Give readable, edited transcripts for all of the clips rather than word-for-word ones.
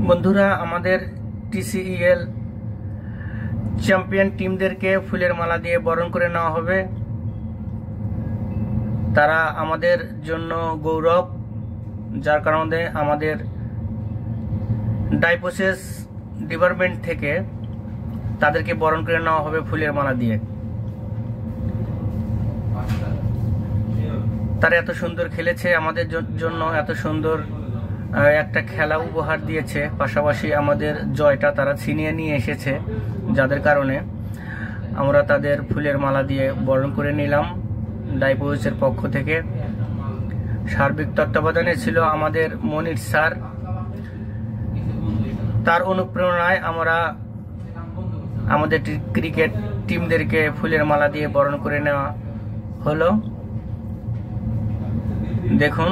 বন্ধুরা, আমাদের টিসিইএল চ্যাম্পিয়ন টিমদেরকে ফুলের মালা দিয়ে বরণ করে নেওয়া হবে। তারা আমাদের জন্য গৌরব, যার কারণে আমাদের ডাইপোসেস ডিপার্টমেন্ট থেকে তাদেরকে বরণ করে নেওয়া হবে ফুলের মালা দিয়ে। তারা এত সুন্দর খেলেছে, আমাদের জন্য এত সুন্দর একটা খেলা উপহার দিয়েছে, পাশাপাশি আমাদের জয়টা তারা ছিনিয়ে নিয়ে এসেছে, যাদের কারণে আমরা তাদের ফুলের মালা দিয়ে বরণ করে নিলাম ডাইপোসের পক্ষ থেকে। সার্বিক তত্ত্বাবধানে ছিল আমাদের মনির স্যার। তার অনুপ্রেরণায় আমরা আমাদের ক্রিকেট টিমদেরকে ফুলের মালা দিয়ে বরণ করে নেওয়া হলো। দেখুন,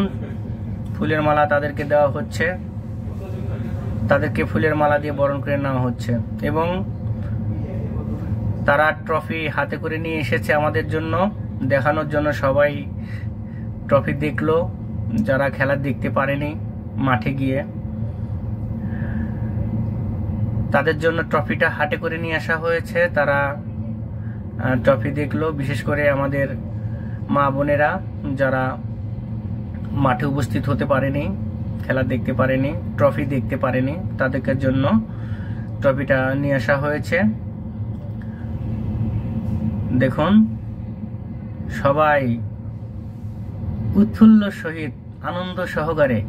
ফুলের মালা তাদেরকে দেওয়া হচ্ছে, তাদেরকে ফুলের মালা দিয়ে বরণ করে নেওয়া হচ্ছে এবং তারা ট্রফি হাতে করে নিয়ে এসেছে আমাদের জন্য দেখানোর জন্য। সবাই ট্রফি দেখলো, যারা খেলা দেখতে পারেনি মাঠে গিয়ে, তাদের জন্য ট্রফিটা হাতে করে নিয়ে আসা হয়েছে। তারা ট্রফি দেখলো, বিশেষ করে আমাদের মা বোনেরা যারা মাঠে উপস্থিত হতে পারেনি, খেলা দেখতে পারেনি, ট্রফি দেখতে পারেনি, তাদেরকে জন্য ট্রফিটা নিয়ে আসা হয়েছে। দেখুন, সবাই উৎফুল্ল সহিত আনন্দ সহকারে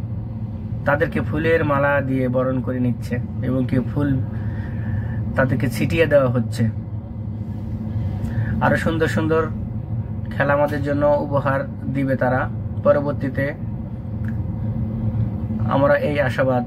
তাদেরকে ফুলের মালা দিয়ে বরণ করে নিচ্ছে এবং কি ফুল তাদেরকে ছিটিয়ে দেওয়া হচ্ছে। আরো সুন্দর সুন্দর খেলা আমাদের জন্য উপহার দিবে তারা পরবর্তীতে, আমরা এই আশাবাদ